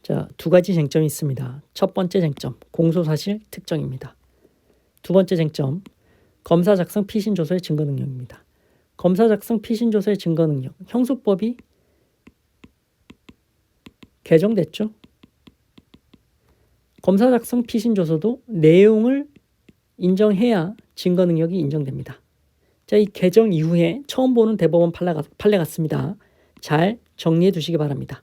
자, 두 가지 쟁점이 있습니다. 첫 번째 쟁점, 공소사실 특정입니다. 두 번째 쟁점, 검사 작성 피신 조서의 증거 능력입니다. 검사 작성 피신 조서의 증거 능력, 형소법이 개정됐죠. 검사 작성 피신 조서도 내용을 인정해야 증거 능력이 인정됩니다. 자, 이 개정 이후에 처음 보는 대법원 판례 같습니다. 잘 정리해 두시기 바랍니다.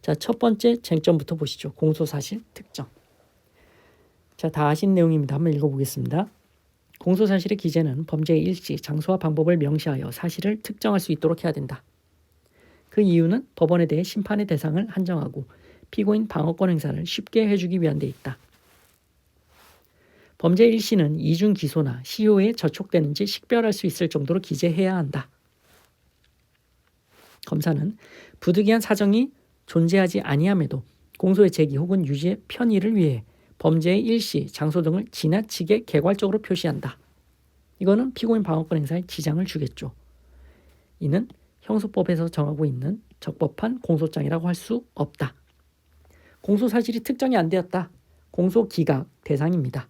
자, 첫 번째 쟁점부터 보시죠. 공소사실 특정. 자, 다 아신 내용입니다. 한번 읽어보겠습니다. 공소사실의 기재는 범죄의 일시, 장소와 방법을 명시하여 사실을 특정할 수 있도록 해야 된다. 그 이유는 법원에 대해 심판의 대상을 한정하고 피고인 방어권 행사를 쉽게 해주기 위한 데 있다. 범죄 일시는 이중 기소나 시효에 저촉되는지 식별할 수 있을 정도로 기재해야 한다. 검사는 부득이한 사정이 존재하지 아니함에도 공소의 제기 혹은 유지의 편의를 위해 범죄의 일시, 장소 등을 지나치게 개괄적으로 표시한다. 이거는 피고인 방어권 행사에 지장을 주겠죠. 이는 형소법에서 정하고 있는 적법한 공소장이라고 할 수 없다. 공소사실이 특정이 안 되었다. 공소기각 대상입니다.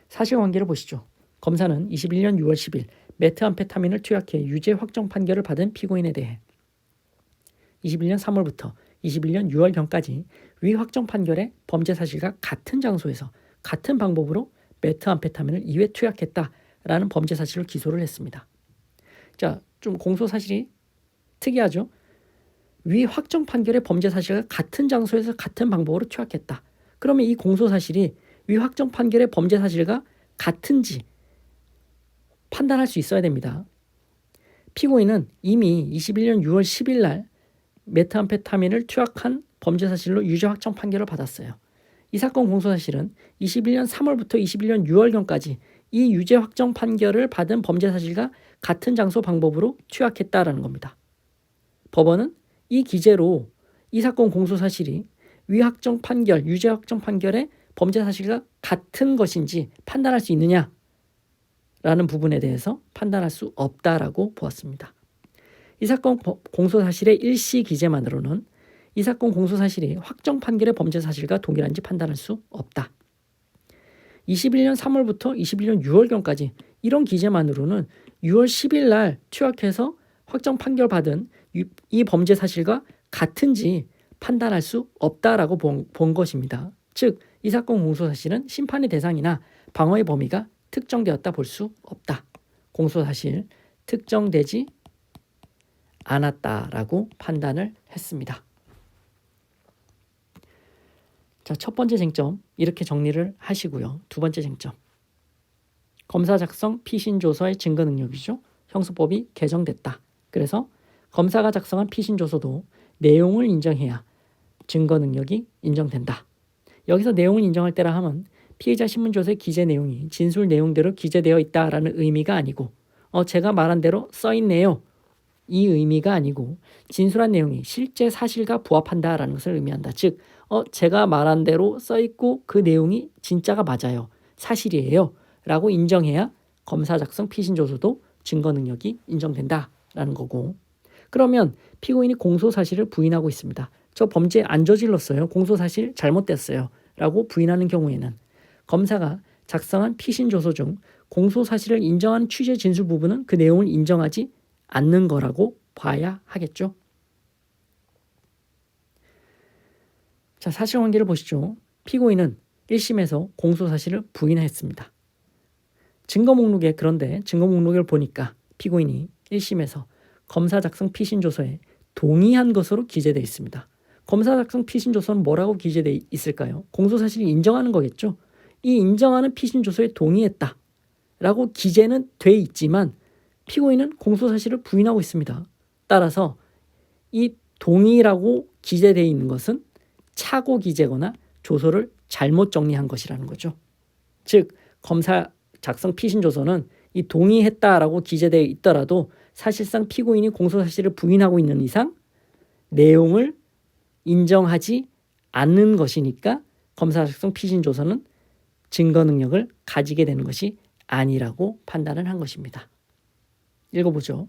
사실관계를 보시죠. 검사는 21년 6월 10일 메트암페타민을 투약해 유죄 확정 판결을 받은 피고인에 대해 21년 3월부터 21년 6월경까지 위 확정 판결의 범죄 사실과 같은 장소에서 같은 방법으로 메트암페타민을 2회 투약했다라는 범죄 사실을 기소를 했습니다. 자, 좀 공소사실이 특이하죠. 위 확정 판결의 범죄 사실과 같은 장소에서 같은 방법으로 투약했다. 그러면 이 공소사실이 위 확정 판결의 범죄 사실과 같은지 판단할 수 있어야 됩니다. 피고인은 이미 21년 6월 10일 날 메트암페타민을 투약한 범죄 사실로 유죄 확정 판결을 받았어요. 이 사건 공소사실은 21년 3월부터 21년 6월경까지 이 유죄 확정 판결을 받은 범죄 사실과 같은 장소 방법으로 투약했다라는 겁니다. 법원은 이 기재로 이 사건 공소사실이 위 확정 판결, 유죄 확정 판결의 범죄 사실과 같은 것인지 판단할 수 있느냐라는 부분에 대해서 판단할 수 없다라고 보았습니다. 이 사건 공소사실의 일시 기재만으로는 이 사건 공소사실이 확정 판결의 범죄 사실과 동일한지 판단할 수 없다. 21년 3월부터 21년 6월경까지 이런 기재만으로는 6월 10일 날 투약해서 확정 판결 받은 이 범죄 사실과 같은지 판단할 수 없다라고 본 것입니다. 즉, 이 사건 공소사실은 심판의 대상이나 방어의 범위가 특정되었다 볼 수 없다. 공소사실 특정되지 않았다라고 판단을 했습니다. 자, 첫 번째 쟁점 이렇게 정리를 하시고요. 두 번째 쟁점. 검사 작성 피신 조서의 증거 능력이죠. 형소법이 개정됐다. 그래서 검사가 작성한 피신 조서도 내용을 인정해야 증거 능력이 인정된다. 여기서 내용을 인정할 때라 함은 피해자 신문조서의 기재 내용이 진술 내용대로 기재되어 있다라는 의미가 아니고 제가 말한 대로 써있네요. 이 의미가 아니고 진술한 내용이 실제 사실과 부합한다라는 것을 의미한다. 즉, 제가 말한 대로 써있고 그 내용이 진짜가 맞아요. 사실이에요. 라고 인정해야 검사 작성 피신 조서도 증거 능력이 인정된다라는 거고. 그러면 피고인이 공소사실을 부인하고 있습니다. 저 범죄 안 저질렀어요. 공소사실 잘못됐어요. 라고 부인하는 경우에는 검사가 작성한 피신 조서 중 공소사실을 인정하는 취재 진술 부분은 그 내용을 인정하지 않는 거라고 봐야 하겠죠. 자, 사실관계를 보시죠. 피고인은 1심에서 공소사실을 부인했습니다. 증거 목록에 그런데 증거 목록을 보니까 피고인이 1심에서 검사 작성 피신 조서에 동의한 것으로 기재되어 있습니다. 검사 작성 피신 조서는 뭐라고 기재되어 있을까요? 공소사실을 인정하는 거겠죠. 이 인정하는 피신 조서에 동의했다 라고 기재는 돼 있지만 피고인은 공소사실을 부인하고 있습니다. 따라서 이 동의라고 기재되어 있는 것은 착오 기재거나 조서를 잘못 정리한 것이라는 거죠. 즉, 검사 작성 피신 조서는 이 동의했다라고 기재되어 있더라도 사실상 피고인이 공소사실을 부인하고 있는 이상 내용을 인정하지 않는 것이니까 검사 작성 피신 조서는 증거 능력을 가지게 되는 것이 아니라고 판단을 한 것입니다. 읽어보죠.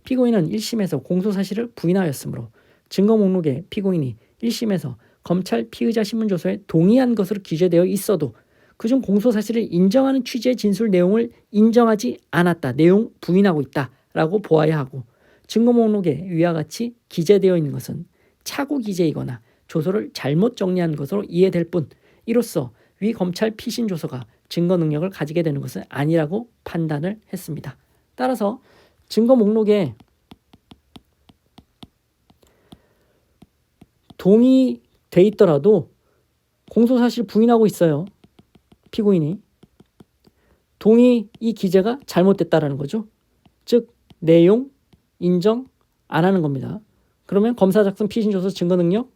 피고인은 1심에서 공소사실을 부인하였으므로 증거 목록에 피고인이 1심에서 검찰 피의자 신문조서에 동의한 것으로 기재되어 있어도 그중 공소사실을 인정하는 취지의 진술 내용을 인정하지 않았다. 내용 부인하고 있다라고 보아야 하고 증거 목록에 위와 같이 기재되어 있는 것은 착오 기재이거나 조서를 잘못 정리한 것으로 이해될 뿐 이로써 위 검찰 피신 조서가 증거 능력을 가지게 되는 것은 아니라고 판단을 했습니다. 따라서 증거 목록에 동의돼 있더라도 공소사실 부인하고 있어요. 피고인이. 이 기재가 잘못됐다라는 거죠. 즉 내용 인정 안 하는 겁니다. 그러면 검사 작성 피신조서 증거 능력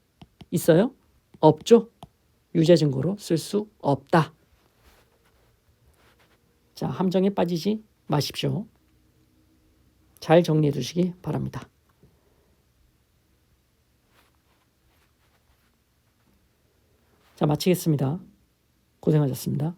있어요? 없죠. 유죄 증거로 쓸 수 없다. 자, 함정에 빠지지 마십시오. 잘 정리해 두시기 바랍니다. 자, 마치겠습니다. 고생하셨습니다.